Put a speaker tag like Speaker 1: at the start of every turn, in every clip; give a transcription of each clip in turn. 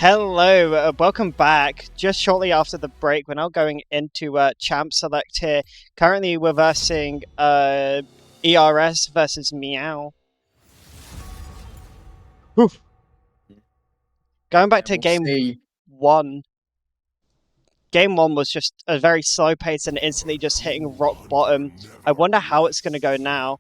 Speaker 1: Hello, welcome back. Just shortly after the break, we're now going into Champ Select here. Currently, we're versing ERS versus Meow. Oof. Going back to
Speaker 2: We'll see.
Speaker 1: one. Game one was just a very slow pace and instantly just hitting rock bottom. I wonder how it's going to go now.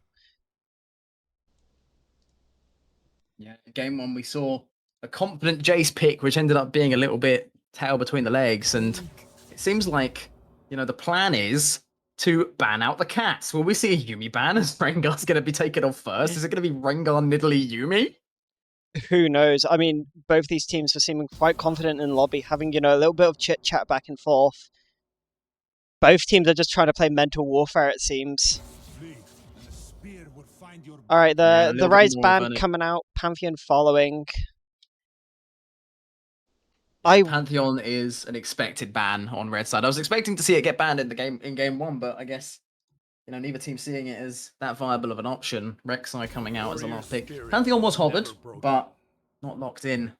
Speaker 2: Yeah, game one we saw a confident Jace pick, which ended up being a little bit tail between the legs, and it seems like the plan is to ban out the cats. Will we see a Yuumi ban as Rengar's going to be taken off first? Is it going to be Rengar, Nidalee, Yuumi?
Speaker 1: Who knows? I mean, both these teams were seeming quite confident in lobby, having a little bit of chit chat back and forth. Both teams are just trying to play mental warfare, it seems. All right,
Speaker 2: Yeah, a
Speaker 1: the
Speaker 2: little bit
Speaker 1: Rise
Speaker 2: more of
Speaker 1: band
Speaker 2: an.
Speaker 1: coming out, Pantheon following.
Speaker 2: Yeah,
Speaker 1: I
Speaker 2: Pantheon is an expected ban on red side. I was expecting to see it get banned in game one, but I guess neither team seeing it as that viable of an option. Rek'Sai coming out as a last pick. Pantheon was hovered, but not locked in.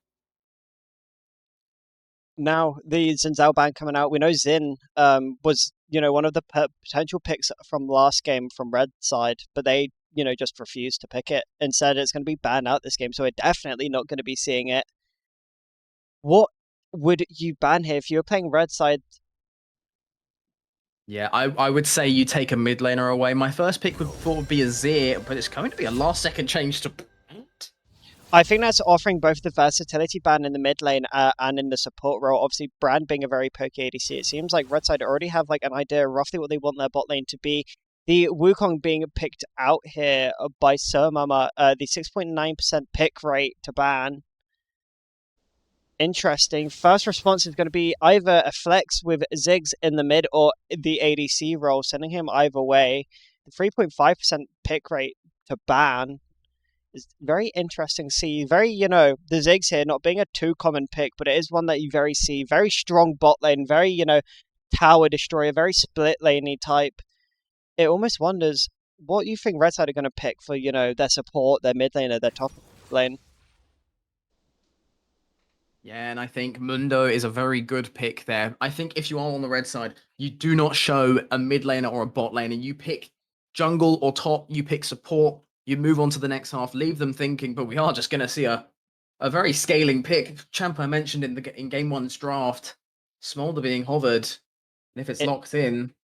Speaker 1: Now the Zinzao band coming out. We know Zin was one of the potential picks from last game from Red side, but they just refused to pick it and said it's going to be banned out this game, so we're definitely not going to be seeing it. What would you ban here if you were playing Red side?
Speaker 2: Yeah, I would say you take a mid laner away. My first pick would be a Zir, but it's going to be a last second change to.
Speaker 1: I think that's offering both the versatility ban in the mid lane and in the support role. Obviously, Brand being a very pokey ADC, it seems like Red Side already have like an idea roughly what they want their bot lane to be. The Wukong being picked out here by Surmama, the 6.9% pick rate to ban. Interesting. First response is going to be either a flex with Ziggs in the mid or the ADC role, sending him either way. The 3.5% pick rate to ban is very interesting to see. Very, the Ziggs here not being a too common pick, but it is one that you very see. Very strong bot lane, very, tower destroyer, very split laney type. It almost wonders what you think Red Side are going to pick for, their support, their mid laner, their top lane.
Speaker 2: Yeah, and I think Mundo is a very good pick there. I think if you are on the red side, you do not show a mid laner or a bot lane, and you pick jungle or top, you pick support, you move on to the next half, leave them thinking, but we are just going to see a very scaling pick. Champa mentioned in game one's draft, Smolder being hovered, and if it's
Speaker 1: It,
Speaker 2: locked in.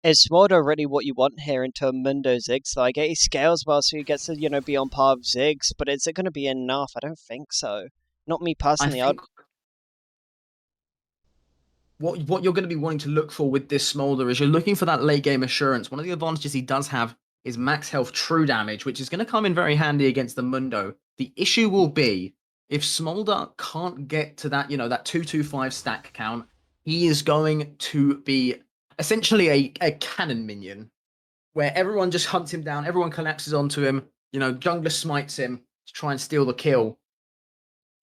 Speaker 1: is Smolder really what you want here into Mundo Ziggs? Like, he scales well, so he gets to, be on par with Ziggs, but is it going to be enough? I don't think so. Not me
Speaker 2: I
Speaker 1: personally.
Speaker 2: think what you're going to be wanting to look for with this Smolder is you're looking for that late game assurance. One of the advantages he does have is max health true damage, which is going to come in very handy against the Mundo. The issue will be if Smolder can't get to that, that 225 stack count, he is going to be essentially a cannon minion where everyone just hunts him down, everyone collapses onto him, jungler smites him to try and steal the kill,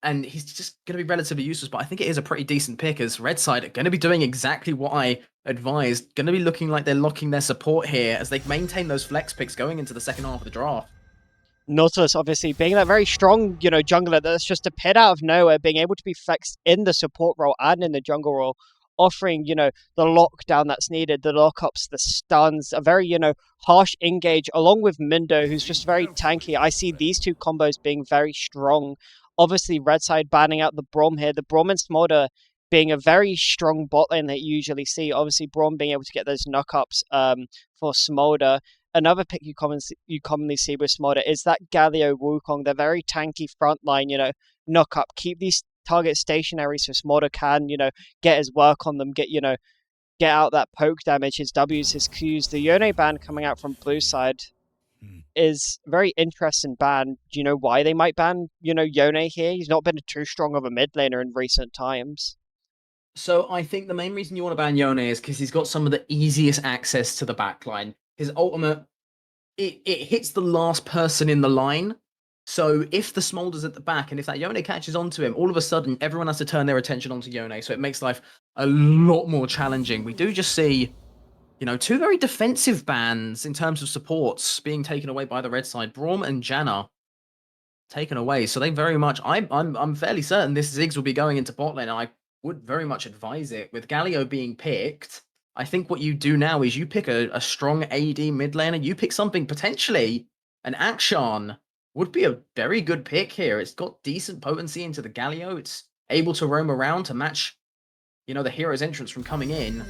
Speaker 2: and he's just going to be relatively useless. But I think it is a pretty decent pick, as Red Side are going to be doing exactly what I advised. Going to be looking like they're locking their support here as they maintain those flex picks going into the second half of the draft.
Speaker 1: Nautilus obviously being that very strong, jungler that's just appeared out of nowhere, being able to be flexed in the support role and in the jungle role, offering, the lockdown that's needed, the lockups, the stuns, a very, harsh engage, along with Mindo, who's just very tanky. I see these two combos being very strong. Obviously, Red Side banning out the Braum here. The Braum and Smolder being a very strong bot lane that you usually see. Obviously, Braum being able to get those knockups for Smolder. Another pick you commonly see with Smolder is that Galio Wukong. They're very tanky frontline, knock up, keep these targets stationary so Smolder can, get his work on them, get out that poke damage, his W's, his Q's. The Yone ban coming out from blue side is very interesting ban. Do you know why they might ban, Yone here? He's not been too strong of a mid laner in recent times.
Speaker 2: So I think the main reason you want to ban Yone is because he's got some of the easiest access to the backline. His ultimate, it hits the last person in the line. So if the Smolder's at the back and if that Yone catches onto him, all of a sudden everyone has to turn their attention onto Yone. So it makes life a lot more challenging. We do just see, two very defensive bans in terms of supports being taken away by the red side, Braum and Janna. taken away. So they very much, I'm fairly certain this Ziggs will be going into bot lane. And I would very much advise it. With Galio being picked, I think what you do now is you pick a strong AD mid laner. You pick something potentially an Akshan would be a very good pick here. It's got decent potency into the Galio. It's able to roam around to match, you know, the hero's entrance from coming in.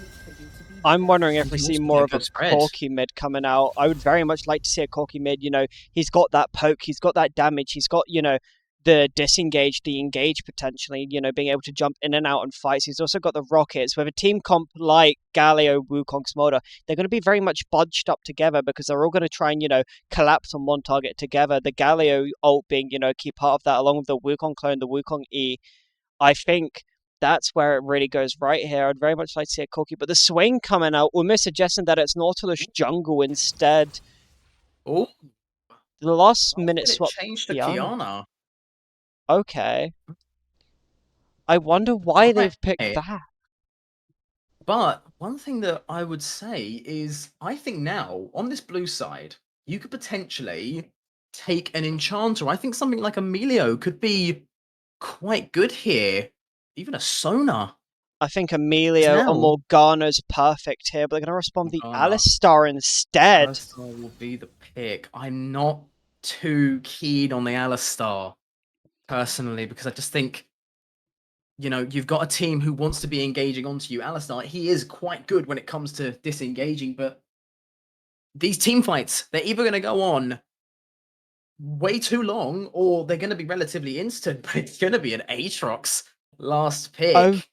Speaker 1: I'm wondering if
Speaker 2: And
Speaker 1: we
Speaker 2: he
Speaker 1: see
Speaker 2: wants to be
Speaker 1: more
Speaker 2: a
Speaker 1: of a
Speaker 2: good spread.
Speaker 1: Corki mid coming out. I would very much like to see a Corki mid. You know, he's got that poke, he's got that damage, he's got, you know, the disengage, the engage potentially, you know, being able to jump in and out and fights. He's also got the rockets. With a team comp like Galio, Wukong, Smolder, they're going to be very much bunched up together because they're all going to try and, you know, collapse on one target together. The Galio ult being, you know, a key part of that, along with the Wukong clone, the Wukong E. I think that's where it really goes right here. I'd very much like to see a Corki, but the swing coming out, almost suggesting that it's Nautilus jungle instead.
Speaker 2: Oh,
Speaker 1: The last
Speaker 2: last
Speaker 1: minute
Speaker 2: minute
Speaker 1: swap
Speaker 2: change to
Speaker 1: Kiana.
Speaker 2: Kiana.
Speaker 1: Okay. I wonder why they've picked
Speaker 2: Right.
Speaker 1: that.
Speaker 2: But one thing that I would say is I think now on this blue side, you could potentially take an enchanter. I think something like Emilio could be quite good here. Even a Sona.
Speaker 1: I think
Speaker 2: Because
Speaker 1: Emilio or
Speaker 2: now
Speaker 1: Morgana's perfect here, but they're going to respond the
Speaker 2: Morgana,
Speaker 1: Alistar instead.
Speaker 2: Alistar will be the pick. I'm not too keen on the Alistar personally because I just think, you know, you've got a team who wants to be engaging onto you. Alistar, he is quite good when it comes to disengaging, but these team fights, they're either going to go on way too long or they're going to be relatively instant, but it's going to be an Aatrox last
Speaker 1: Oh,
Speaker 2: pick.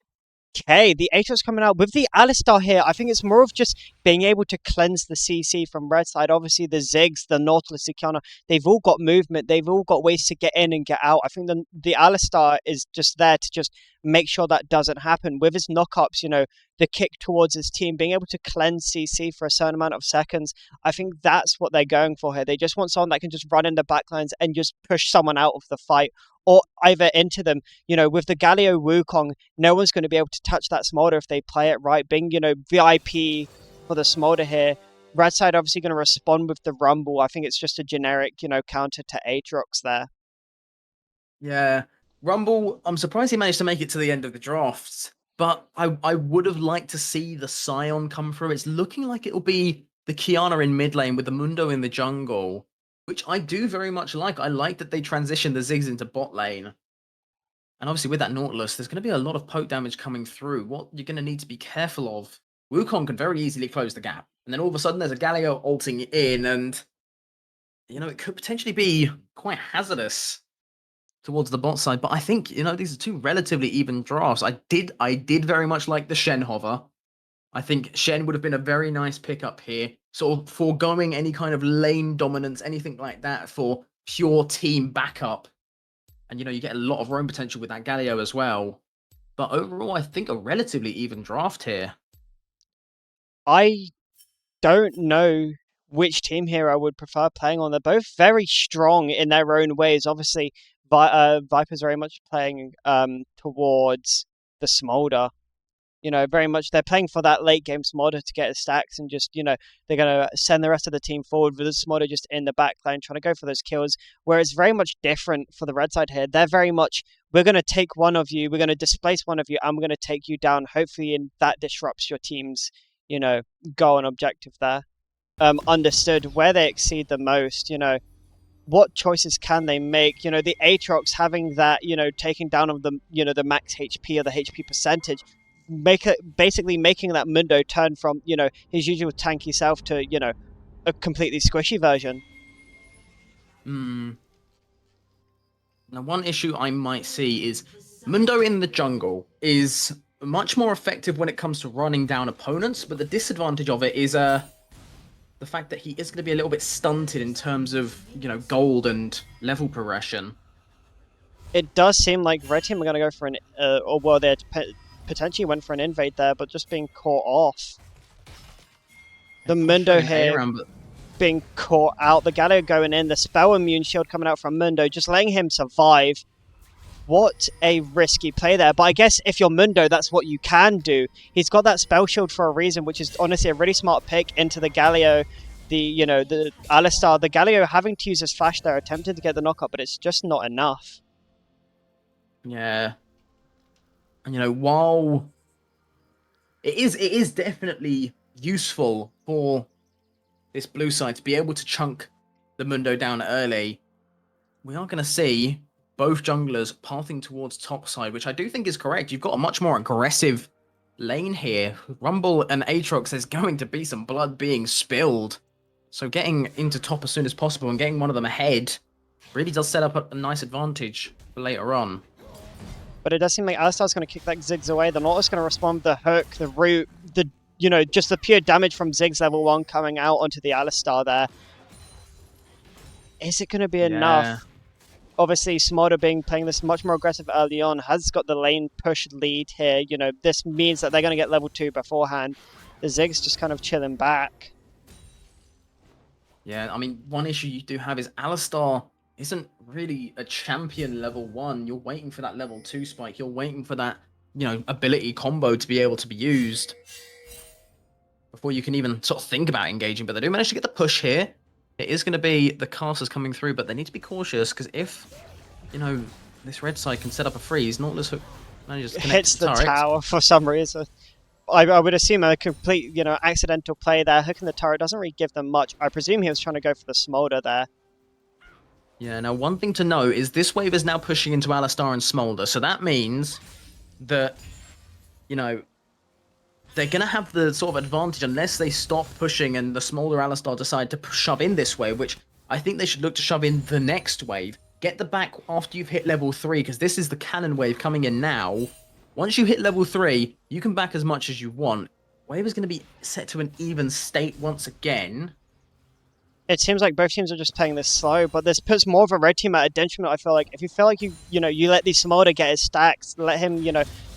Speaker 1: okay, the Aatrox coming out with the Alistar here. I think it's more of just being able to cleanse the CC from red side. Obviously, the Ziggs, the Nautilus, the Kiana, they've all got movement. They've all got ways to get in and get out. I think the Alistar is just there to just make sure that doesn't happen. With his knockups, you know, the kick towards his team, being able to cleanse CC for a certain amount of seconds. I think that's what they're going for here. They just want someone that can just run in the backlines and just push someone out of the fight or either into them. You know, with the Galio Wukong, no one's going to be able to touch that Smolder if they play it right. Being, you know, VIP for the Smolder here. Red side obviously going to respond with the Rumble. I think it's just a generic, you know, counter to Aatrox there.
Speaker 2: Yeah. Rumble, I'm surprised he managed to make it to the end of the drafts, but I would have liked to see the Scion come through. It's looking like it'll be the Kiana in mid lane with the Mundo in the jungle, which I do very much like. I like that they transitioned the Ziggs into bot lane. And obviously with that Nautilus, there's going to be a lot of poke damage coming through. What you're going to need to be careful of, Wukong can very easily close the gap. And then all of a sudden there's a Galio ulting in and, you know, it could potentially be quite hazardous towards the bot side. But I think, you know, these are two relatively even drafts. I did very much like the Shen hover. I think Shen would have been a very nice pickup here. Sort of foregoing any kind of lane dominance, anything like that for pure team backup. And, you know, you get a lot of roam potential with that Galio as well. But overall, I think a relatively even draft here.
Speaker 1: I don't know which team here I would prefer playing on. They're both very strong in their own ways. Obviously, Viper's very much playing towards the Smolder. You know, very much they're playing for that late game Smolder to get his stacks and just, you know, they're going to send the rest of the team forward with the Smolder just in the back line trying to go for those kills. Whereas very much different for the red side here. They're very much, we're going to take one of you, we're going to displace one of you, and we're going to take you down. Hopefully, and that disrupts your team's, you know, goal and objective there. Understood where they exceed the most, you know, what choices can they make? You know, the Aatrox having that, you know, taking down of the, you know, the max HP or the HP percentage, basically making that Mundo turn from, you know, his usual tanky self to, you know, a completely squishy version.
Speaker 2: Hmm. Now, one issue I might see is Mundo in the jungle is much more effective when it comes to running down opponents, but the disadvantage of it is the fact that he is going to be a little bit stunted in terms of, you know, gold and level progression.
Speaker 1: It does seem like Red Team are going to go for an, or well, they potentially went for an invade there, but just being caught off. The Mundo here being caught out, the Galio going in, the spell immune shield coming out from Mundo, just letting him survive. What a risky play there. But I guess if you're Mundo, that's what you can do. He's got that spell shield for a reason, which is honestly a really smart pick into the Galio. the Alistar, the Galio having to use his flash there, attempting to get the knockup, but it's just not enough.
Speaker 2: Yeah. And while it is definitely useful for this blue side to be able to chunk the Mundo down early, we are going to see both junglers pathing towards top side, which I do think is correct. You've got a much more aggressive lane here. Rumble and Aatrox, there's going to be some blood being spilled. So getting into top as soon as possible and getting one of them ahead really does set up a nice advantage for later on.
Speaker 1: But it does seem like Alistar's going to kick that Ziggs away. The Nautilus going to respond with the hook, the root, just the pure damage from Ziggs level 1 coming out onto the Alistar there. Is it going to be enough? Obviously, Smolder playing this much more aggressive early on has got the lane push lead here. This means that they're going to get level 2 beforehand. The Ziggs just kind of chilling back.
Speaker 2: Yeah, I mean, one issue you do have is Alistar isn't really a champion level 1. You're waiting for that level 2 spike. You're waiting for that, ability combo to be able to be used before you can even sort of think about engaging. But they do manage to get the push here. It is going to be the casters coming through, but they need to be cautious because if, this red side can set up a freeze, Nautilus hook manages to connect
Speaker 1: hits
Speaker 2: to the
Speaker 1: the tower for some reason. I would assume a complete, accidental play there. Hooking the turret doesn't really give them much. I presume he was trying to go for the Smolder there.
Speaker 2: Yeah, now one thing to know is this wave is now pushing into Alistar and Smolder, so that means that, they're going to have the sort of advantage unless they stop pushing and the Smolder Alistar decide to shove in this wave, which I think they should look to shove in the next wave. Get the back after you've hit level 3, because this is the cannon wave coming in now. Once you hit level 3, you can back as much as you want. Wave is going to be set to an even state once again.
Speaker 1: It seems like both teams are just playing this slow, but this puts more of a red team at a detriment. I feel like if you feel like you let these Smolder get his stacks, let him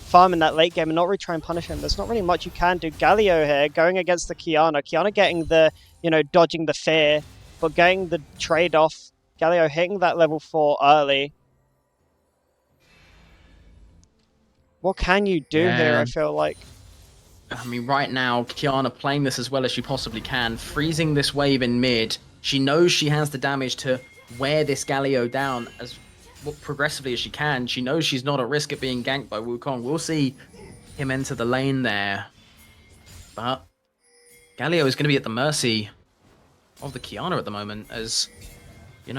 Speaker 1: farm in that late game and not really try and punish him, there's not really much you can do. Galio here going against the Kiana getting the dodging the fear, but getting the trade off. Galio hitting that level 4 early. What can you do here? I feel like,
Speaker 2: I mean, right now, Kiana playing this as well as she possibly can, freezing this wave in mid. She knows she has the damage to wear this Galio down as progressively as she can. She knows she's not at risk of being ganked by Wukong. We'll see him enter the lane there. But Galio is going to be at the mercy of the Kiana at the moment, as,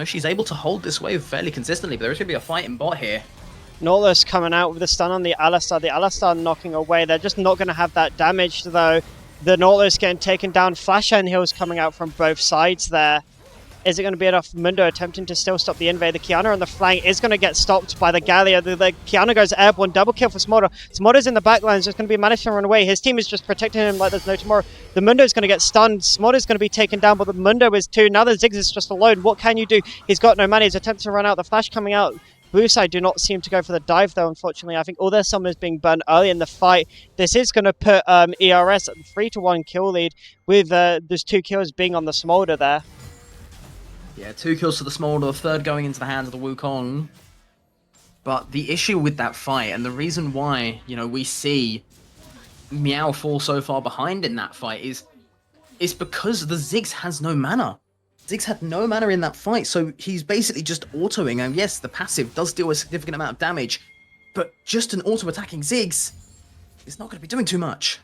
Speaker 2: she's able to hold this wave fairly consistently, but there is going to be a fight in bot here.
Speaker 1: Nautilus coming out with the stun on the Alistar. The Alistar knocking away. They're just not going to have that damage, though. The Nautilus getting taken down. Flash and Hills coming out from both sides there. Is it going to be enough? Mundo attempting to still stop the invade. The Kiana on the flank is going to get stopped by the Galio. The Kiana goes airborne. Double kill for Smolder. Smolder's in the backline. Is just going to be managed to run away. His team is just protecting him like there's no tomorrow. The Mundo's going to get stunned. Smolder's going to be taken down, but the Mundo is too. Now the Ziggs is just alone. What can you do? He's got no mana. He's attempting to run out. The flash coming out. Blue side do not seem to go for the dive, though, unfortunately. I think all their summoners being burned early in the fight. This is going to put ERS at the 3-1 kill lead, with those 2 kills being on the Smolder there.
Speaker 2: Yeah, 2 kills to the Smolder, the third going into the hands of the Wukong. But the issue with that fight, and the reason why, we see Meow fall so far behind in that fight is because the Ziggs has no mana. Ziggs had no mana in that fight, so he's basically just autoing. And yes, the passive does deal a significant amount of damage, but just an auto-attacking Ziggs is not going to be doing too much.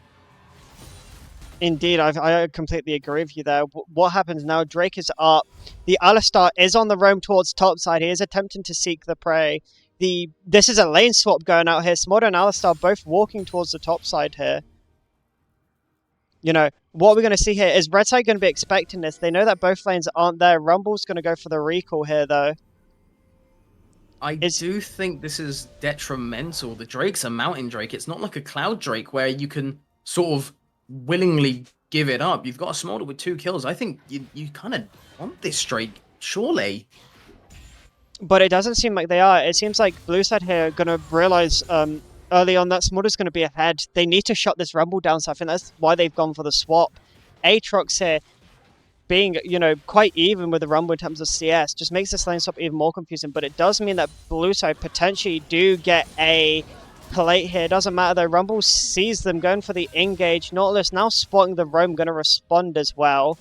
Speaker 1: Indeed, I completely agree with you there. What happens now? Drake is up. The Alistar is on the roam towards topside. He is attempting to seek the prey. This is a lane swap going out here. Smolder and Alistar both walking towards the topside here. What we're going to see here is red side going to be expecting this. They know that both lanes aren't there. Rumble's going to go for the recall here, though.
Speaker 2: I do think this is detrimental. The Drake's a mountain Drake. It's not like a cloud Drake where you can sort of willingly give it up. You've got a Smolder with 2 kills. I think you kind of want this Drake, surely.
Speaker 1: But it doesn't seem like they are. It seems like blue side here are going to realize early on that Smolder's going to be ahead. They need to shut this Rumble down, so I think that's why they've gone for the swap. Aatrox here being, quite even with the Rumble in terms of CS just makes this lane swap even more confusing, but it does mean that blue side potentially do get a plate here. Doesn't matter though. Rumble sees them going for the engage. Nautilus now spotting the roam, going to respond as well.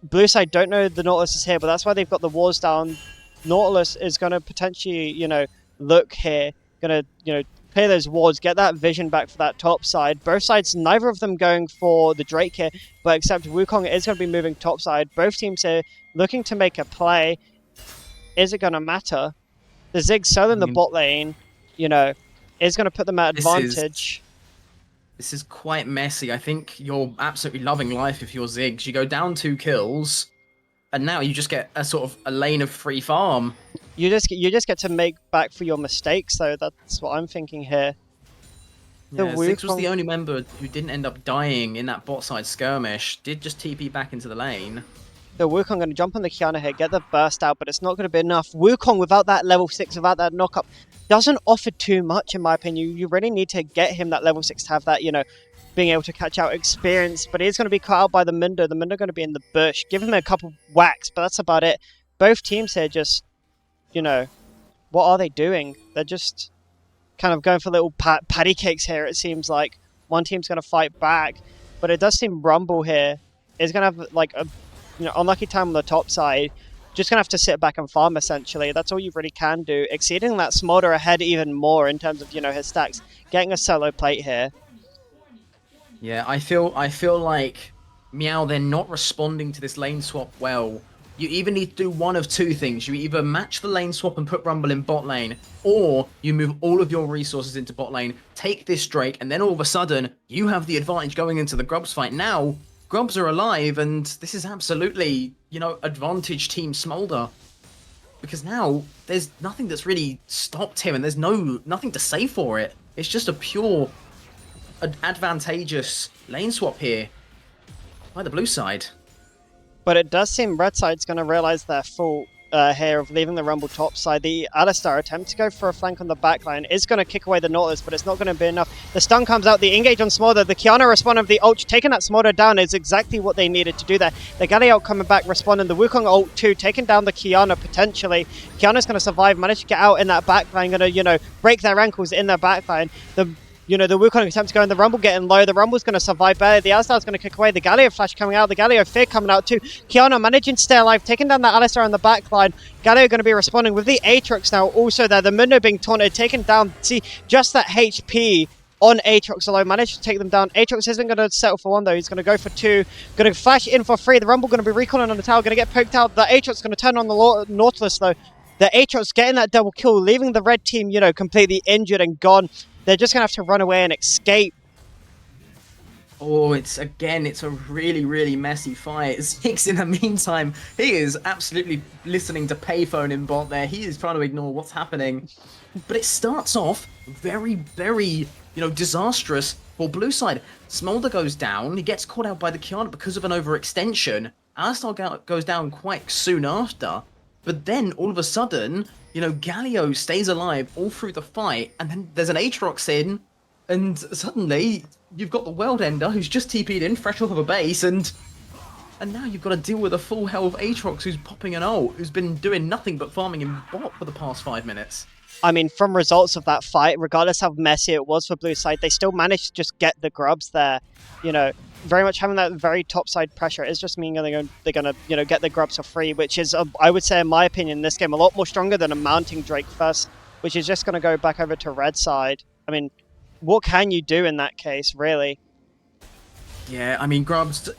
Speaker 1: blue side don't know the Nautilus is here, but that's why they've got the walls down. Nautilus is going to potentially, look here, going to, clear those wards, get that vision back for that top side. Both sides, neither of them going for the Drake here, but except Wukong is going to be moving top side. Both teams here looking to make a play. Is it going to matter? The Zig solo in the bot lane, is going to put them at advantage.
Speaker 2: This is quite messy. I think you're absolutely loving life if you're Ziggs. You go down 2 kills, and now you just get a sort of a lane of free farm.
Speaker 1: You just get to make back for your mistakes, though. That's what I'm thinking here.
Speaker 2: Yeah, Ziggs was the only member who didn't end up dying in that bot side skirmish. Did just TP back into the lane.
Speaker 1: The Wukong going to jump on the Kiana here, get the burst out, but it's not going to be enough. Wukong, without that level 6, without that knockup, doesn't offer too much, in my opinion. You really need to get him that level 6 to have that, being able to catch out experience. But he's going to be caught out by the Mundo. The Mundo going to be in the bush. Give him a couple whacks, but that's about it. Both teams here just, what are they doing? They're just kind of going for little patty cakes here, it seems like. One team's going to fight back, but it does seem Rumble here is going to have, like, a unlucky time on the top side. Just going to have to sit back and farm, essentially. That's all you really can do. Exceeding that Smolder ahead even more in terms of, his stacks. Getting a solo plate here.
Speaker 2: Yeah, I feel like Meow, they're not responding to this lane swap well. You either need to do one of two things. You either match the lane swap and put Rumble in bot lane, or you move all of your resources into bot lane, take this Drake, and then all of a sudden, you have the advantage going into the Grubs fight. Now, Grubs are alive, and this is absolutely, advantage Team Smolder. Because now, there's nothing that's really stopped him, and there's nothing to say for it. It's just a pure advantageous lane swap here by the blue side.
Speaker 1: But it does seem red side's going to realize their fault here of leaving the Rumble top side. The Alistar attempt to go for a flank on the backline is going to kick away the Nautilus, but it's not going to be enough. The stun comes out, the engage on Smolder, the Kiana responding with the ult, taking that Smolder down is exactly what they needed to do there. The Galio coming back, responding, the Wukong ult too, taking down the Kiana potentially. Kiana's going to survive, manage to get out in that backline, going to, break their ankles in their backline. The Wukong attempt to go in, the Rumble getting low, the Rumble's going to survive barely, the Alistar's going to kick away, the Galio flash coming out, the Galio Fear coming out too, Kiana managing to stay alive, taking down that Alistar on the backline, Galio going to be responding with the Aatrox now also there, the Mundo being taunted, taken down, see, just that HP on Aatrox alone, managed to take them down. Aatrox isn't going to settle for one though, he's going to go for 2, going to flash in for 3, the Rumble going to be recalling on the tower, going to get poked out, the Aatrox going to turn on the Nautilus though, the Aatrox getting that double kill, leaving the red team, completely injured and gone. They're just going to have to run away and escape.
Speaker 2: Oh, it's a really, really messy fight. Ziggs, in the meantime, he is absolutely listening to payphone in bot there. He is trying to ignore what's happening. But it starts off very, very, disastrous for blue side. Smolder goes down. He gets caught out by the Kiana because of an overextension. Alistar goes down quite soon after. But then, all of a sudden, Galio stays alive all through the fight, and then there's an Aatrox in, and suddenly, you've got the World Ender, who's just TP'd in, fresh off of a base, and now you've got to deal with a full health Aatrox who's popping an ult, who's been doing nothing but farming in bot for the past 5 minutes.
Speaker 1: I mean, from results of that fight, regardless how messy it was for blue side, they still managed to just get the Grubs there, very much having that very top side pressure is just meaning they're gonna get the Grubs for free, which is I would say in my opinion in this game a lot more stronger than a mounting Drake first, which is just gonna go back over to red side. I mean, what can you do in that case, really?
Speaker 2: Yeah, I mean, Grubs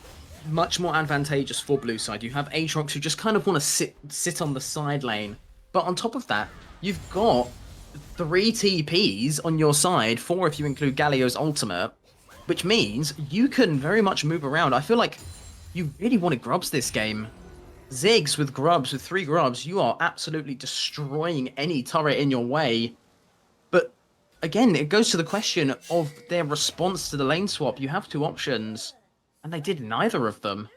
Speaker 2: much more advantageous for blue side. You have Aatrox who just kind of want to sit on the side lane, but on top of that, you've got 3 TPs on your side, 4 if you include Galio's ultimate. Which means you can very much move around. I feel like you really wanted Grubs this game. Ziggs with Grubs, with 3 Grubs, you are absolutely destroying any turret in your way. But again, it goes to the question of their response to the lane swap. You have 2 options, and they did neither of them.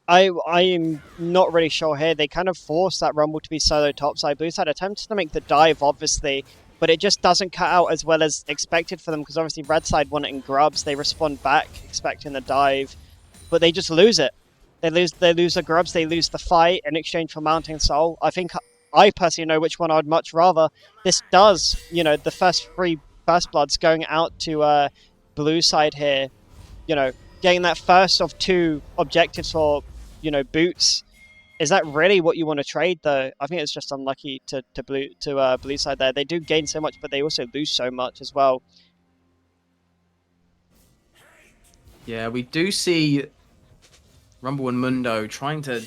Speaker 1: I am not really sure here. They kind of forced that Rumble to be solo topside. Blue side attempted to make the dive, obviously, but it just doesn't cut out as well as expected for them, because obviously red side want it in Grubs. They respond back expecting the dive, but they just lose it. They lose the Grubs, they lose the fight in exchange for Mounting Soul. I think I personally know which one I'd much rather. This does, the first 3 First Bloods going out to blue side here, getting that first of 2 objectives for, you know, boots. Is that really what you want to trade, though? I think it's just unlucky to blue side there. They do gain so much, but they also lose so much as well.
Speaker 2: Yeah, we do see Rumble and Mundo trying to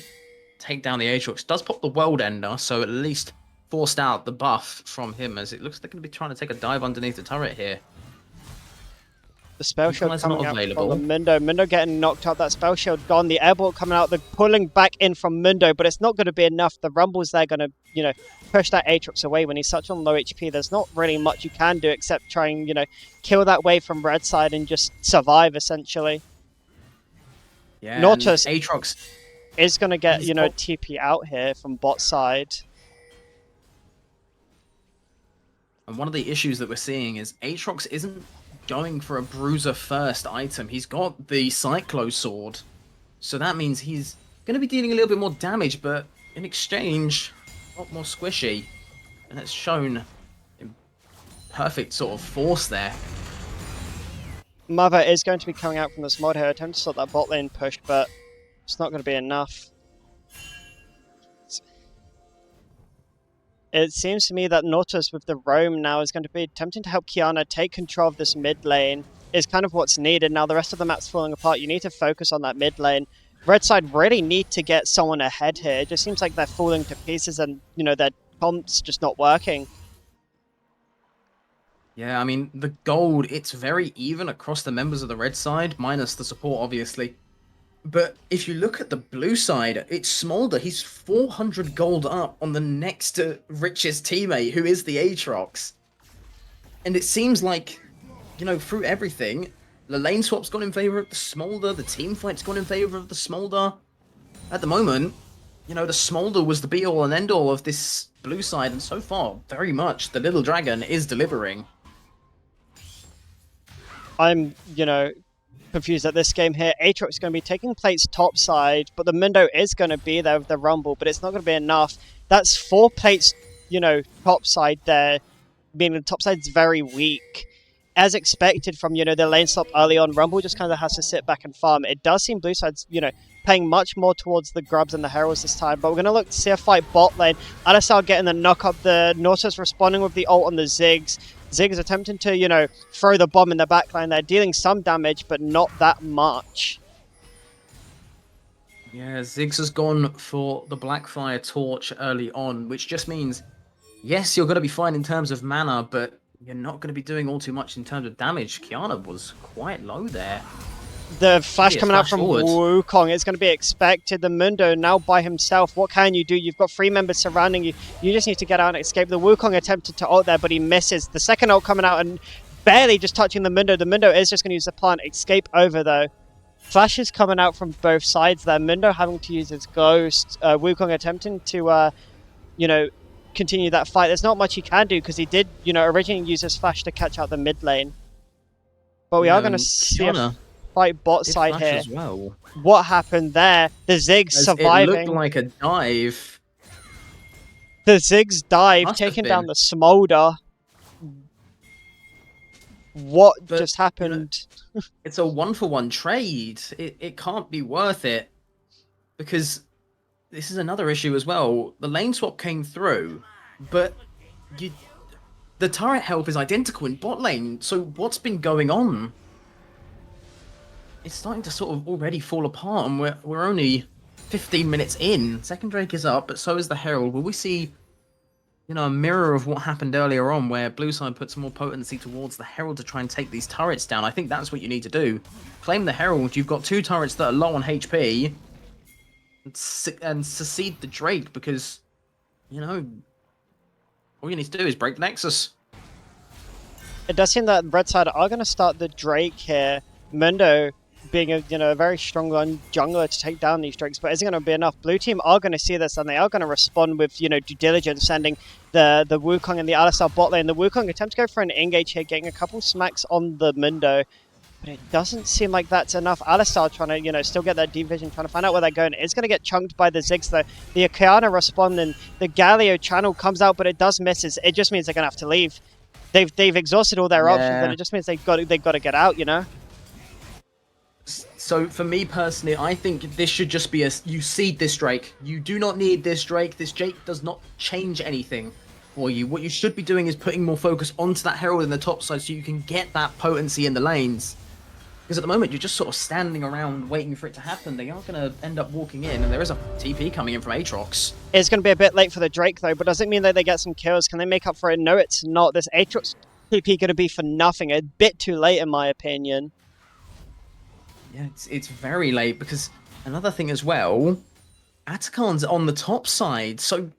Speaker 2: take down the Aatrox. Does pop the World Ender, so at least forced out the buff from him, as it looks like they're going to be trying to take a dive underneath the turret here.
Speaker 1: The spell shield coming out
Speaker 2: available.
Speaker 1: from Mundo. Mundo getting knocked out. That spell shield gone. The airbolt coming out. They're pulling back in from Mundo, but it's not going to be enough. The Rumble's there going to, you know, push that Aatrox away when he's such on low HP. There's not really much you can do except try and, you know, kill that wave from red side and just survive, essentially.
Speaker 2: Yeah,
Speaker 1: Nautilus
Speaker 2: Aatrox
Speaker 1: is going to get, you know, TP out here from bot side.
Speaker 2: And one of the issues that we're seeing is Aatrox isn't going for a bruiser first item. He's got the Cyclo sword, so that means he's going to be dealing a little bit more damage, but in exchange, a lot more squishy, and it's shown in perfect sort of force there.
Speaker 1: Mother is going to be coming out from this mod here, attempting to stop that bot lane push, but it's not going to be enough. It seems to me that Nautilus with the roam now is going to be attempting to help Qiyana take control of this mid lane, is kind of what's needed. Now the rest of the map's falling apart. You need to focus on that mid lane. Red side really need to get someone ahead here. It just seems like they're falling to pieces and, you know, their comp's just not working.
Speaker 2: Yeah, I mean, the gold, it's very even across the members of the red side, minus the support, obviously. But if you look at the blue side, it's Smolder. He's 400 gold up on the next richest teammate, who is the Aatrox. And it seems like, you know, through everything, the lane swap's gone in favor of the Smolder, the team fight's gone in favor of the Smolder. At the moment, you know, the Smolder was the be-all and end-all of this blue side, and so far, very much, the Little Dragon is delivering.
Speaker 1: I'm, you know, confused at this game here. Aatrox is going to be taking plates top side, but the Mundo is going to be there with the Rumble, but it's not going to be enough. That's 4 plates, you know, top side there, meaning the top side's very weak. As expected from, you know, the lane stop early on, Rumble just kind of has to sit back and farm. It does seem blue side's, you know, paying much more towards the Grubs and the Heralds this time, but we're going to look to see a fight bot lane. Alistar getting the knock up, the Nautilus responding with the ult on the Ziggs. Ziggs attempting to, you know, throw the bomb in the backline. They're dealing some damage, but not that much.
Speaker 2: Yeah, Ziggs has gone for the Blackfire Torch early on, which just means, yes, you're going to be fine in terms of mana, but you're not going to be doing all too much in terms of damage. Qiyana was quite low there.
Speaker 1: The flash coming out from Wukong is going to be expected. The Mundo now by himself. What can you do? You've got 3 members surrounding you. You just need to get out and escape. The Wukong attempted to ult there, but he misses. The second ult coming out and barely just touching the Mundo. The Mundo is just going to use the plant. Escape over, though. Flash is coming out from both sides there. Mundo having to use his ghost. Wukong attempting to, you know, continue that fight. There's not much he can do because he did, you know, originally use his flash to catch out the mid lane. But we are going to see a fight bot side here.
Speaker 2: As well.
Speaker 1: What happened there? The Ziggs surviving.
Speaker 2: It looked like a dive.
Speaker 1: The Ziggs dive, taking down the Smolder. What just happened?
Speaker 2: You know, it's a 1-for-1 trade. It can't be worth it. Because this is another issue as well. The lane swap came through, but the turret health is identical in bot lane. So what's been going on? It's starting to sort of already fall apart, and we're only 15 minutes in. Second Drake is up, but so is the Herald. Will we see, you know, a mirror of what happened earlier on, where blue side put some more potency towards the Herald to try and take these turrets down? I think that's what you need to do. Claim the Herald. You've got 2 turrets that are low on HP, and secede the Drake, because, you know, all you need to do is break the Nexus.
Speaker 1: It does seem that red side are going to start the Drake here. Mundo being a, you know, a very strong jungler to take down these Drakes, but isn't going to be enough. Blue team are going to see this, and they are going to respond with, you know, due diligence, sending the Wukong and the Alistar bot lane. The Wukong attempt to go for an engage here, getting a couple smacks on the Mundo, but it doesn't seem like that's enough. Alistar trying to, you know, still get that deep vision, trying to find out where they're going. It's going to get chunked by the Ziggs, though. The Qiyana responding, the Galio channel comes out, but it does misses. It just means they're going to have to leave. They've exhausted all their options, and it just means they've got to get out, you know.
Speaker 2: So for me personally, I think this should just be you seed this Drake. You do not need this Drake. This Drake does not change anything for you. What you should be doing is putting more focus onto that Herald in the top side so you can get that potency in the lanes. Because at the moment, you're just sort of standing around waiting for it to happen. They are going to end up walking in, and there is a TP coming in from Aatrox.
Speaker 1: It's going to be a bit late for the Drake, though, but does it mean that they get some kills? Can they make up for it? No, it's not. This Aatrox TP going to be for nothing. A bit too late, in my opinion.
Speaker 2: Yeah, it's very late, because another thing as well, Atakan's on the top side, so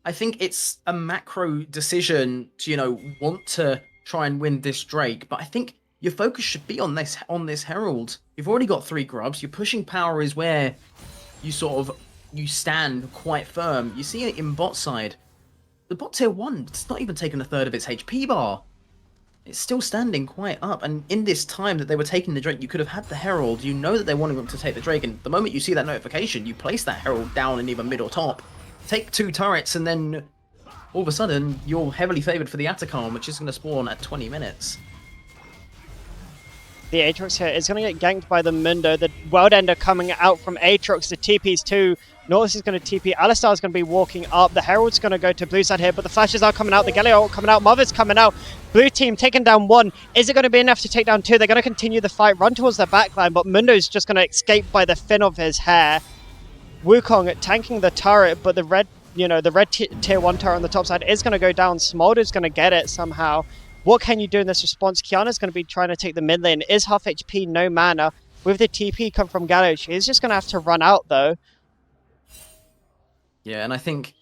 Speaker 2: I think it's a macro decision to, want to try and win this Drake, but I think your focus should be on this Herald. You've already got 3 grubs. Your pushing power is where you stand quite firm. You see it in bot side. The bot tier 1, it's not even taken a third of its HP bar. It's still standing quite up, and in this time that they were taking the Drake, you could have had the Herald. You know that they wanted them to take the Drake, and the moment you see that notification, you place that Herald down in either mid or top, take 2 turrets, and then all of a sudden, you're heavily favoured for the Atakan, which is going to spawn at 20 minutes.
Speaker 1: The Aatrox here is going to get ganked by the Mundo. The World Ender coming out from Aatrox. The TP's too. Nautilus is going to TP. Alistar is going to be walking up. The Herald's going to go to blue side here, but the flashes are coming out. The Galio coming out. Mother's coming out. Blue team taking down 1. Is it going to be enough to take down 2? They're going to continue the fight, run towards the backline, but Mundo's just going to escape by the fin of his hair. Wukong tanking the turret, but the red, tier 1 turret on the top side is going to go down. Smolder's going to get it somehow. What can you do in this response? Kiana's going to be trying to take the mid lane. Is half HP, no mana. With the TP come from Galio, she's just going to have to run out though.
Speaker 2: Yeah, and I think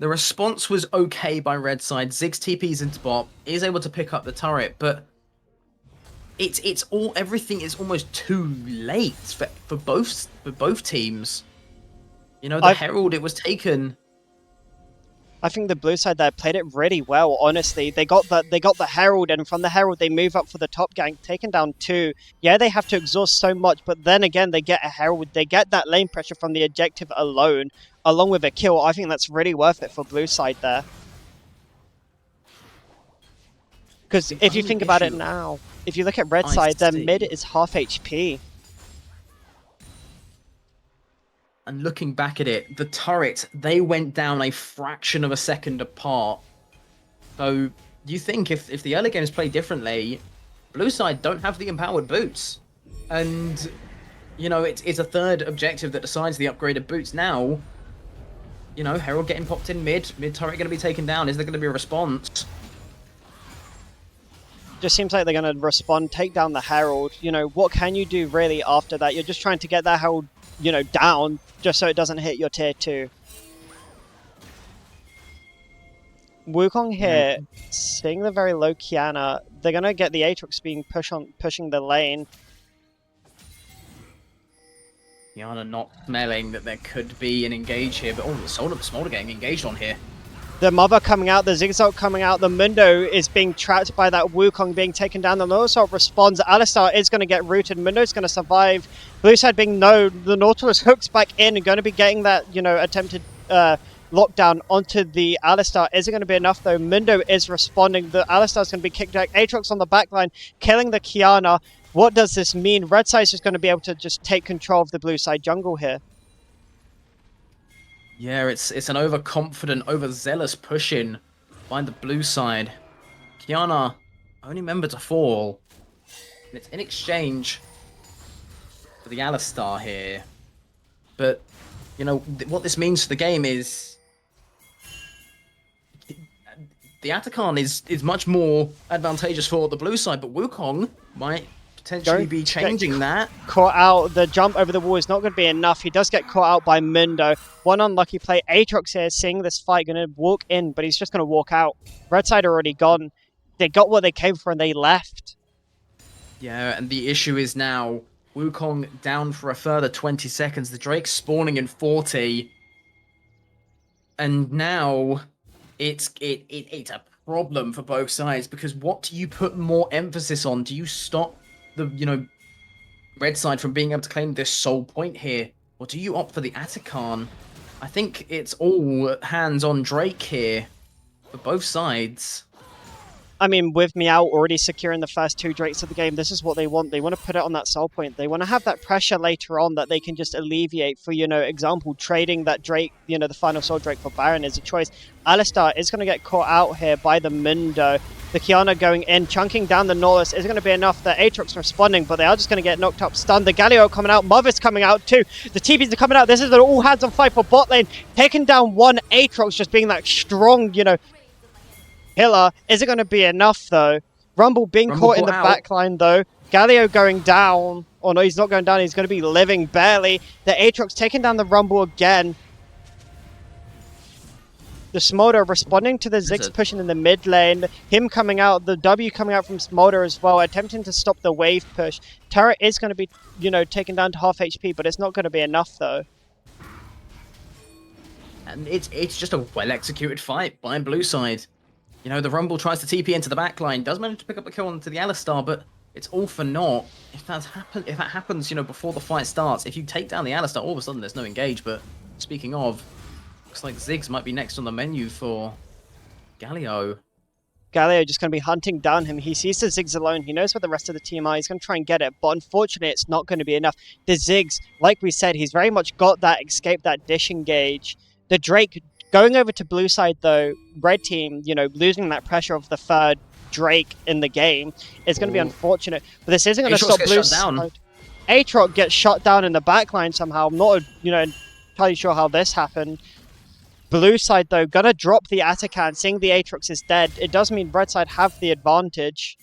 Speaker 2: the response was okay by red side. Ziggs TP's into bot, is able to pick up the turret, but everything is almost too late for both teams. The Herald, it was taken.
Speaker 1: I think the blue side there played it really well, honestly. They got the Herald, and from the Herald they move up for the top gank, taking down 2. Yeah, they have to exhaust so much, but then again they get a Herald. They get that lane pressure from the objective alone, along with a kill. I think that's really worth it for blue side there. Because if you think about it now, if you look at red side, their mid is half HP.
Speaker 2: And looking back at it, the turret, they went down a fraction of a second apart. So, you think if the early games play differently, blue side don't have the empowered boots. And, it's a third objective that decides the upgraded boots now. Herald getting popped in mid turret going to be taken down. Is there going to be a response?
Speaker 1: Just seems like they're going to respond, take down the Herald. What can you do really after that? You're just trying to get that Herald down, just so it doesn't hit your tier 2. Wukong here, seeing the very low Kiana, they're going to get the Aatrox being pushing the lane.
Speaker 2: Kiana not smelling that there could be an engage here, but the Smolder getting engaged on here.
Speaker 1: The Mother coming out, the Zigzag coming out, the Mundo is being trapped by that Wukong being taken down. The Nautilus responds. Alistar is going to get rooted. Mundo's going to survive. Blue side being no, the Nautilus hooks back in and going to be getting that, attempted lockdown onto the Alistar. Is it going to be enough though? Mundo is responding. The Alistar is going to be kicked back. Aatrox on the backline, killing the Kiana. What does this mean? Red side is going to be able to just take control of the blue side jungle here.
Speaker 2: Yeah, it's an overconfident, overzealous push-in by the blue side. Kiana, only member to fall. And it's in exchange for the Alistar here. But, what this means for the game is the Atakan is much more advantageous for the blue side, but Wukong might potentially be changing that.
Speaker 1: Caught out. The jump over the wall is not going to be enough. He does get caught out by Mundo. One unlucky play. Aatrox here seeing this fight, going to walk in, but he's just going to walk out. Red side already gone. They got what they came for and they left.
Speaker 2: Yeah, and the issue is now Wukong down for a further 20 seconds. The Drake spawning in 40. And now it's a problem for both sides, because what do you put more emphasis on? Do you stop the, red side from being able to claim this sole point here? Or do you opt for the Atakan? I think it's all hands on Drake here for both sides.
Speaker 1: I mean, with Meow already securing the first 2 Drakes of the game, this is what they want. They want to put it on that sell point. They want to have that pressure later on that they can just alleviate for, example, trading that Drake, the final Soul Drake for Baron is a choice. Alistar is going to get caught out here by the Mundo. The Kiana going in, chunking down the Nautilus is going to be enough. The Aatrox responding, but they are just going to get knocked up, stunned. The Galio coming out, Mother's coming out too. The TPs are coming out. This is an all-hands-on fight for bot lane. Taking down one Aatrox, just being that strong, killer. Is it going to be enough, though? Rumble being caught in the backline, though. Galio going down. Oh, no, he's not going down. He's going to be living barely. The Aatrox taking down the Rumble again. The Smolder responding to the Ziggs pushing in the mid lane. Him coming out. The W coming out from Smolder as well. Attempting to stop the wave push. Turret is going to be, taken down to half HP, but it's not going to be enough, though.
Speaker 2: And it's just a well-executed fight by blue side. The Rumble tries to TP into the backline, does manage to pick up a kill onto the Alistar, but it's all for naught. If that happens, before the fight starts, if you take down the Alistar, all of a sudden there's no engage. But speaking of, looks like Ziggs might be next on the menu for Galio.
Speaker 1: Galio just going to be hunting down him. He sees the Ziggs alone. He knows where the rest of the team are. He's going to try and get it, but unfortunately it's not going to be enough. The Ziggs, like we said, he's very much got that escape, that disengage. The Drake going over to blue side, though, red team, losing that pressure of the third Drake in the game is going to be unfortunate. But this isn't going to stop blue side. Aatrox gets shot down in the backline somehow. I'm not, entirely sure how this happened. Blue side, though, going to drop the Atakan, seeing the Aatrox is dead. It does mean red side have the advantage.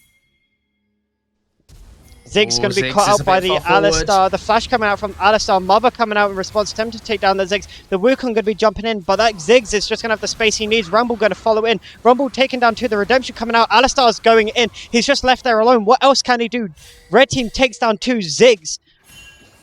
Speaker 1: Ziggs going to be caught out by the Alistar. The flash coming out from Alistar. Mother coming out in response, attempting to take down the Ziggs. The Wukong going to be jumping in, but that Ziggs is just going to have the space he needs. Rumble going to follow in. Rumble taken down to the Redemption coming out. Alistar's going in. He's just left there alone. What else can he do? Red team takes down 2 Ziggs.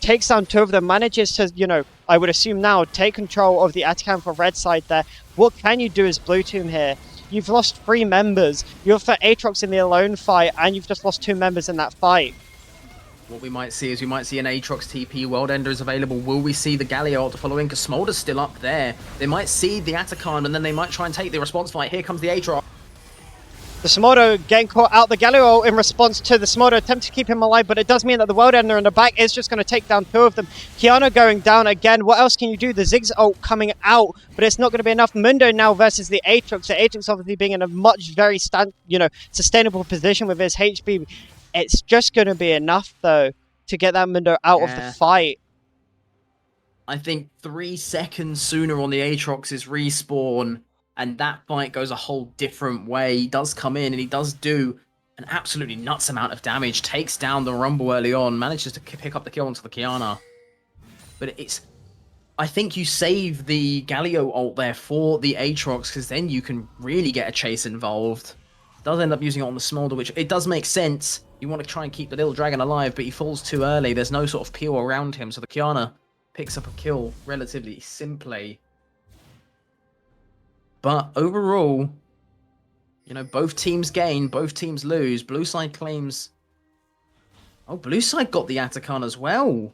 Speaker 1: Takes down 2 of them. Manages to, I would assume now, take control of the Atakan for red side there. What can you do as blue team here? You've lost 3 members. You have Aatrox in the alone fight, and you've just lost 2 members in that fight.
Speaker 2: What we might see is an Aatrox TP. World Ender is available. Will we see the Galio ult to follow in? Because Smolder's still up there. They might seed the Atakan, and then they might try and take the response fight. Here comes the Aatrox.
Speaker 1: The Smolder getting caught out. The Galio ult in response to the Smolder attempt to keep him alive, but it does mean that the World Ender in the back is just going to take down 2 of them. Kiana going down again. What else can you do? The Ziggs ult coming out, but it's not going to be enough. Mundo now versus the Aatrox. The Aatrox obviously being in a much very sustainable position with his HP. It's just going to be enough, though, to get that Mundo out of the fight.
Speaker 2: I think 3 seconds sooner on the Aatrox's respawn, and that fight goes a whole different way. He does come in, and he does do an absolutely nuts amount of damage. Takes down the Rumble early on, manages to pick up the kill onto the Kiana. But I think you save the Galio ult there for the Aatrox, because then you can really get a chase involved. Does end up using it on the Smolder, which it does make sense. You want to try and keep the little dragon alive, but he falls too early. There's no sort of peel around him, so the Kiana picks up a kill relatively simply. But overall, both teams gain, both teams lose. Blue side claims... Oh, blue side got the Atakan as well.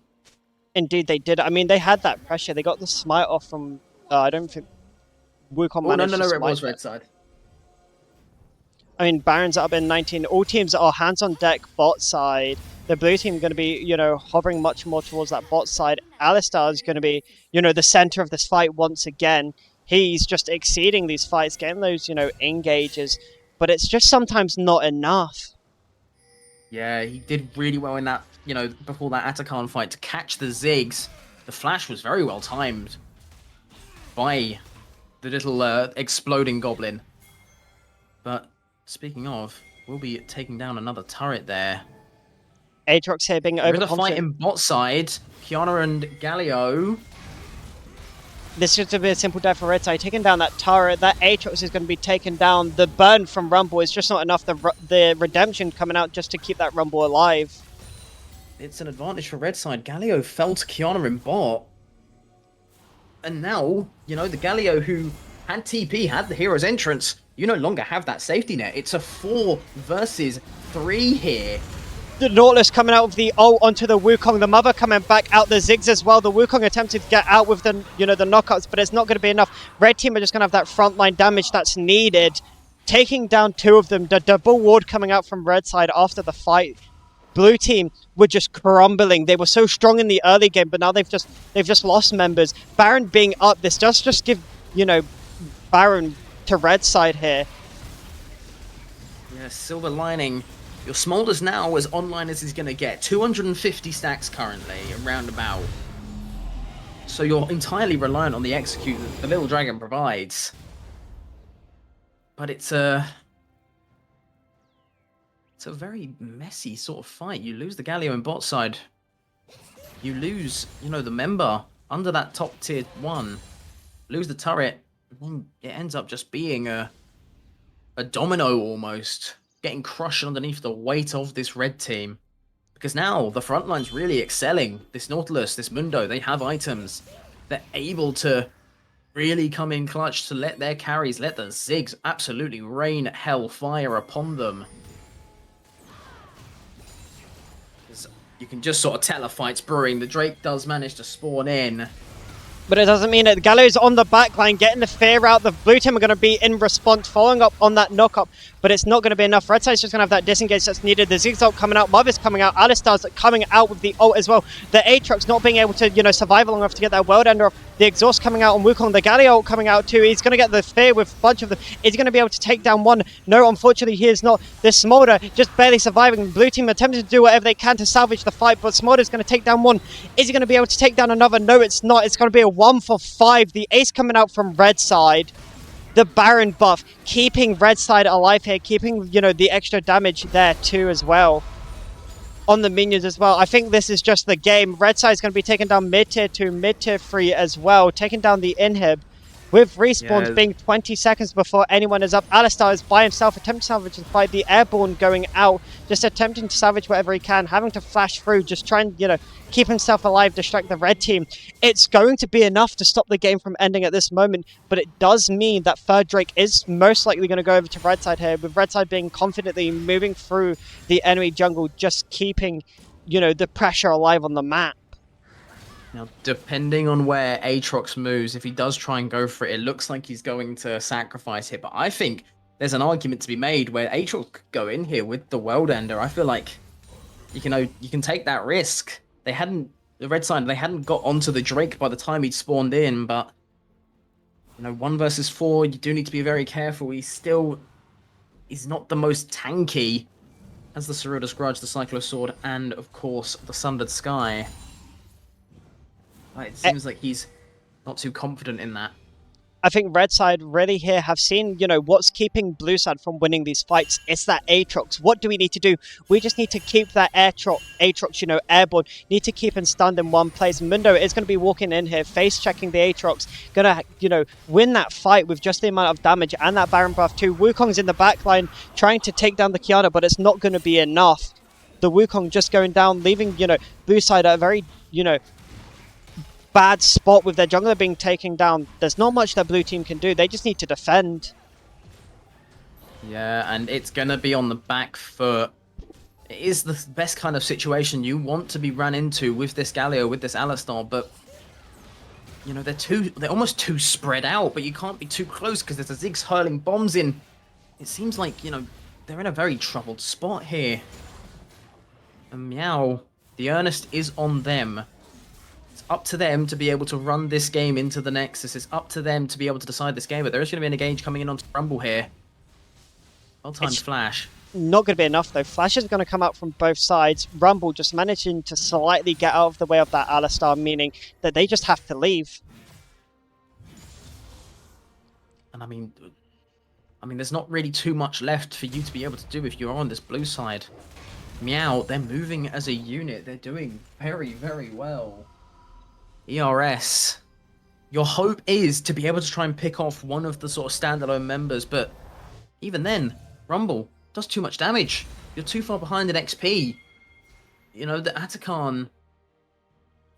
Speaker 1: Indeed, they did. I mean, they had that pressure. They got the smite off from... I don't think... Wukong managed to smite
Speaker 2: it was red side.
Speaker 1: I mean, Baron's up in 19. All teams are hands on deck bot side. The blue team going to be, hovering much more towards that bot side. Alistar is going to be, the center of this fight once again. He's just exceeding these fights, getting those, engages. But it's just sometimes not enough.
Speaker 2: Yeah, he did really well in that, before that Atakan fight to catch the Ziggs. The flash was very well timed by the little exploding goblin. But... speaking of, we'll be taking down another turret there.
Speaker 1: Aatrox here being overconfident.
Speaker 2: The fight in bot side, Kiana and Galio.
Speaker 1: This is going to be a simple death for red side. Taking down that turret, that Aatrox is going to be taken down. The burn from Rumble is just not enough. The redemption coming out just to keep that Rumble alive.
Speaker 2: It's an advantage for red side. Galio fell to Kiana in bot. And now, the Galio who had TP, had the hero's entrance, you no longer have that safety net. It's a 4 versus 3 here.
Speaker 1: The Nautilus coming out of the ult onto the Wukong. The Mother coming back out. The Ziggs as well. The Wukong attempted to get out with the, the knockouts, but it's not going to be enough. Red team are just going to have that frontline damage that's needed. taking down 2 of them. The double ward coming out from red side after the fight. Blue team were just crumbling. They were so strong in the early game, but now they've just lost members. Baron being up, this does just give, you know, Baron to red side here.
Speaker 2: Yeah, silver lining. Your Smolder's now as online as he's going to get. 250 stacks currently, around about. So you're entirely reliant on the execute that the Little Dragon provides. But it's a very messy sort of fight. You lose the Galio in bot side. You lose, you know, the member under that top tier 1. Lose the turret. And then it ends up just being a domino almost. Getting crushed underneath the weight of this red team. Because now the front line's really excelling. This Nautilus, this Mundo, they have items. They're able to really come in clutch to let their carries, let the Ziggs absolutely rain hellfire upon them. You can just sort of tell a fight's brewing. The Drake does manage to spawn in.
Speaker 1: But it doesn't mean it. Gallo's on the back line, getting the fear out. The blue team are going to be in response, following up on that knock-up. But it's not going to be enough. Red side's just going to have that disengage that's needed. The Ziggs ult coming out. Marvis coming out. Alistar's coming out with the ult as well. The Aatrox not being able to, you know, survive long enough to get that World Ender off. The exhaust coming out on Wukong. The Galio ult coming out too. He's going to get the fear with a bunch of them. Is he going to be able to take down one? No, unfortunately he is not. This Smolder just barely surviving. Blue team attempting to do whatever they can to salvage the fight, but Smolder's going to take down one. Is he going to be able to take down another? No, it's not. It's going to be a 1 for 5. The ace coming out from red side. The Baron buff, keeping red side alive here, keeping, you know, the extra damage there too as well. On the minions as well. I think this is just the game. Red side is going to be taking down mid-tier 2, mid-tier 3 as well, taking down the inhib. With respawns being 20 seconds before anyone is up. Alistar is by himself, attempting to salvage the fight. The airborne going out, just attempting to salvage whatever he can, having to flash through, just trying, you know, keep himself alive, distract the red team. It's going to be enough to stop the game from ending at this moment, but it does mean that third Drake is most likely going to go over to red side here, with red side being confidently moving through the enemy jungle, just keeping, you know, the pressure alive on the map.
Speaker 2: Now, depending on where Aatrox moves, if he does try and go for it, it looks like he's going to sacrifice it. But I think there's an argument to be made where Aatrox could go in here with the World Ender. I feel like you can take that risk. The red side, they hadn't got onto the Drake by the time he'd spawned in, but you know, 1 versus 4, you do need to be very careful. He's not the most tanky. Has the Cerulous Grudge, the Cyclo Sword, and of course the Sundered Sky. It seems like he's not too confident in that.
Speaker 1: I think red side really here have seen, you know, what's keeping blue side from winning these fights. It's that Aatrox. What do we need to do? We just need to keep that Aatrox, you know, airborne. Need to keep him stunned in one place. Mundo is going to be walking in here, face checking the Aatrox. Going to, you know, win that fight with just the amount of damage and that Baron buff too. Wukong's in the backline trying to take down the Kiana, but it's not going to be enough. The Wukong just going down, leaving, you know, blue side at a very, you know, bad spot with their jungler being taken down. There's not much that blue team can do. They just need to defend.
Speaker 2: Yeah, and it's gonna be on the back foot. It is the best kind of situation you want to be ran into with this Galio, with this Alistar, but you know, they're almost too spread out, but you can't be too close because there's a Ziggs hurling bombs in. It seems like, you know, they're in a very troubled spot here. And Meow, the earnest is on them. It's up to them to be able to run this game into the Nexus. It's up to them to be able to decide this game, but there is going to be an engage coming in onto Rumble here. Well-timed flash.
Speaker 1: Not going to be enough, though. Flash is going to come out from both sides. Rumble just managing to slightly get out of the way of that Alistar, meaning that they just have to leave.
Speaker 2: And I mean, there's not really too much left for you to be able to do if you're on this blue side. Meow, they're moving as a unit. They're doing very, very well. ERS, your hope is to be able to try and pick off one of the sort of standalone members, but even then, Rumble does too much damage. You're too far behind in XP. You know, the Atakan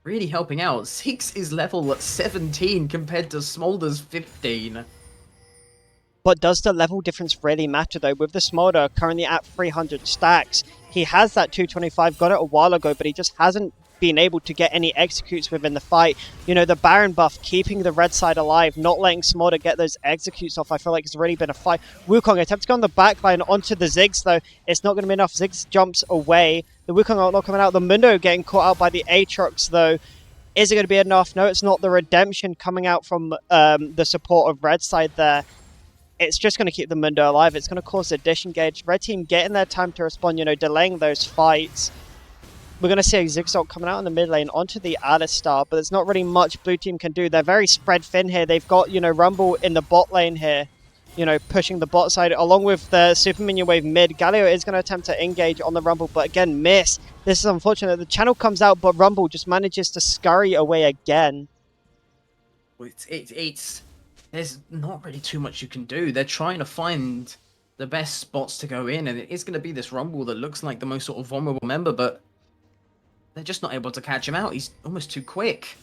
Speaker 2: really helping out. Ziggs is level at 17 compared to Smolder's 15.
Speaker 1: But does the level difference really matter, though? With the Smolder currently at 300 stacks, he has that 225, got it a while ago, but he just hasn't been able to get any executes within the fight. You know, the Baron buff keeping the red side alive, not letting Smolder get those executes off. I feel like it's really been a fight. Wukong attempt to go on the backline onto the Ziggs, though. It's not going to be enough. Ziggs jumps away. The Wukong are not coming out. The Mundo getting caught out by the Aatrox, though. Is it going to be enough? No, it's not. The redemption coming out from the support of red side there. It's just going to keep the Mundo alive. It's going to cause a disengage. Red team getting their time to respond, you know, delaying those fights. We're going to see a Zigzag coming out in the mid lane onto the Alistar, but there's not really much blue team can do. They're very spread thin here. They've got, you know, Rumble in the bot lane here, you know, pushing the bot side along with the Super Minion wave mid. Galio is going to attempt to engage on the Rumble, but again, miss. This is unfortunate. The channel comes out, but Rumble just manages to scurry away again.
Speaker 2: There's not really too much you can do. They're trying to find the best spots to go in, and it is going to be this Rumble that looks like the most sort of vulnerable member, but they're just not able to catch him out. He's almost too quick.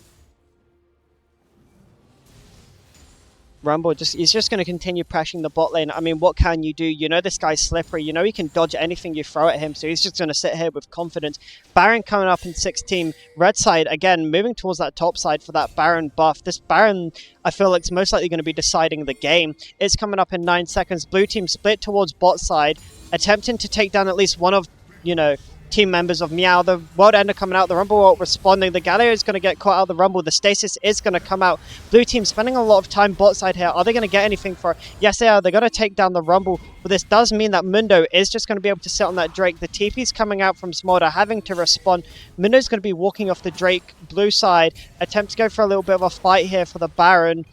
Speaker 1: Rumble he's just going to continue pressuring the bot lane. I mean, what can you do? You know this guy's slippery. You know he can dodge anything you throw at him, so he's just going to sit here with confidence. Baron coming up in 16. Red side, again, moving towards that top side for that Baron buff. This Baron, I feel like, is most likely going to be deciding the game. It's coming up in 9 seconds. Blue team split towards bot side, attempting to take down at least one of, you know, team members of Meow. The World Ender coming out, the Rumble ult responding. The Galio is going to get caught out of the Rumble. The Stasis is going to come out. Blue team spending a lot of time bot side here. Are they going to get anything for it? Yes, they are. They're going to take down the Rumble, but this does mean that Mundo is just going to be able to sit on that Drake. The TP's coming out from Smolder, having to respond. Mundo's going to be walking off the Drake blue side. Attempt to go for a little bit of a fight here for the Baron.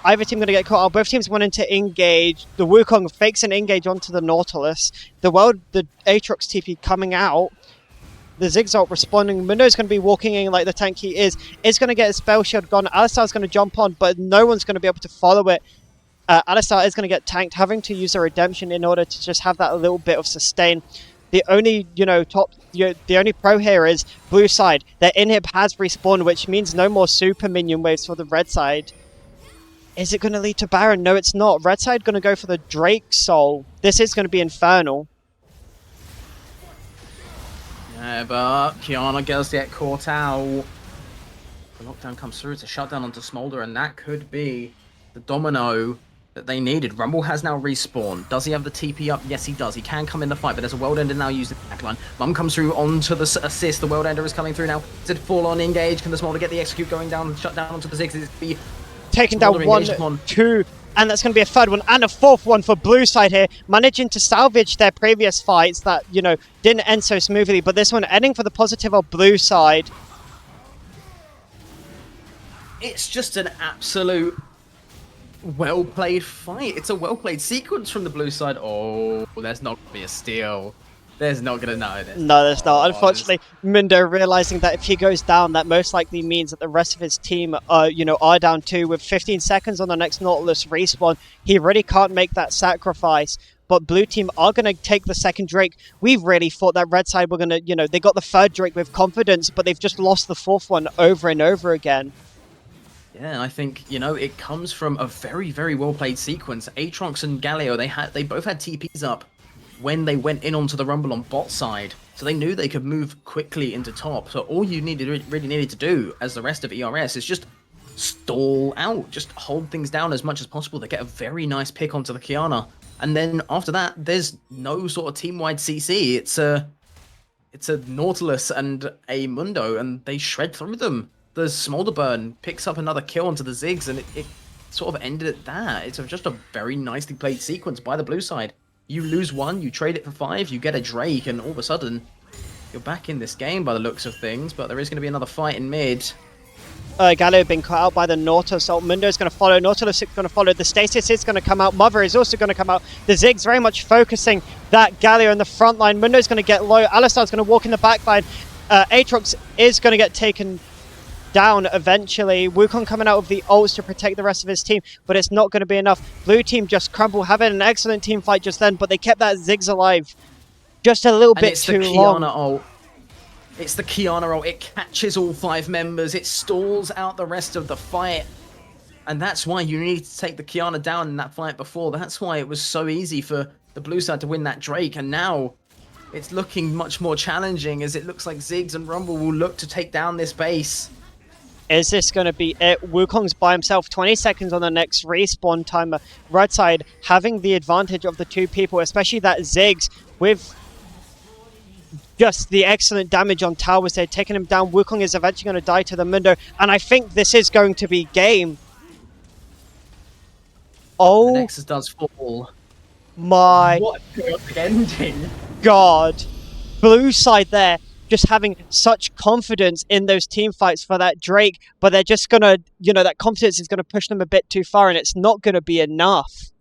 Speaker 1: Either team going to get caught out. Both teams wanting to engage. The Wukong fakes an engage onto the Nautilus. The Aatrox TP coming out. The Zigzag responding. Mundo's going to be walking in like the tank he is. Is going to get his spell shield gone. Alistar's going to jump on, but no one's going to be able to follow it. Alistar is going to get tanked, having to use a redemption in order to just have that little bit of sustain. The only, you know, the only pro here is blue side. Their inhib has respawned, which means no more super minion waves for the red side. Is it going to lead to Baron? No, it's not. Red side going to go for the Drake Soul. This is going to be infernal.
Speaker 2: Yeah, but Kiana gets get caught out. The lockdown comes through. It's a shutdown onto Smolder, and that could be the domino that they needed. Rumble has now respawned. Does he have the TP up? Yes, he does. He can come in the fight, but there's a World Ender now using the backline. Mum comes through onto the assist. The World Ender is coming through now. Is it full on engage? Can the Smolder get the execute going down and shut down onto the Ziggs? Is it be
Speaker 1: taking down 1, 2, and that's going to be a third one and a fourth one for blue side here, managing to salvage their previous fights that, you know, didn't end so smoothly, but this one ending for the positive of blue side.
Speaker 2: It's just an absolute well-played fight. It's a well-played sequence from the blue side. Oh, there's not going to be a steal. There's not going to know this.
Speaker 1: No, there's not. Unfortunately, Mundo realizing that if he goes down, that most likely means that the rest of his team, you know, are down too. With 15 seconds on the next Nautilus respawn, he really can't make that sacrifice. But blue team are going to take the second Drake. We really thought that red side were going to, you know, they got the third Drake with confidence, but they've just lost the fourth one over and over again.
Speaker 2: Yeah, I think, you know, it comes from a very, very well-played sequence. Aatrox and Galio, they both had TPs up when they went in onto the Rumble on bot side, so they knew they could move quickly into top. So all you really needed to do, as the rest of ERS, is just stall out, just hold things down as much as possible. They get a very nice pick onto the Kiana, and then after that, there's no sort of team-wide CC. It's a Nautilus and a Mundo, and they shred through them. The Smolderburn picks up another kill onto the Ziggs, and it sort of ended at that. It's just a very nicely played sequence by the blue side. You lose one, you trade it for 5, you get a Drake, and all of a sudden, you're back in this game by the looks of things, but there is going to be another fight in mid.
Speaker 1: Galio being caught out by the Nautilus. Mundo is going to follow. Nautilus is going to follow. The Stasis is going to come out. Mother is also going to come out. The Ziggs very much focusing that Galio in the front line. Mundo is going to get low. Alistar's going to walk in the back line. Aatrox is going to get taken down eventually. Wukong coming out of the ults to protect the rest of his team, but it's not going to be enough. Blue team just crumble, having an excellent team fight just then, but they kept that Ziggs alive just a little bit too long.
Speaker 2: Ult. It's the Kiana ult. It catches all 5 members. It stalls out the rest of the fight. And that's why you need to take the Kiana down in that fight before. That's why it was so easy for the blue side to win that Drake. And now it's looking much more challenging as it looks like Ziggs and Rumble will look to take down this base.
Speaker 1: Is this going to be it? Wukong's by himself, 20 seconds on the next respawn timer. Red side having the advantage of the two people, especially that Ziggs with just the excellent damage on towers there, taking him down. Wukong is eventually going to die to the Mundo, and I think this is going to be game. Oh,
Speaker 2: the Nexus does fall.
Speaker 1: My
Speaker 2: what ending!
Speaker 1: God. Blue side there, just having such confidence in those team fights for that Drake, but they're just going to, that confidence is going to push them a bit too far, and it's not going to be enough.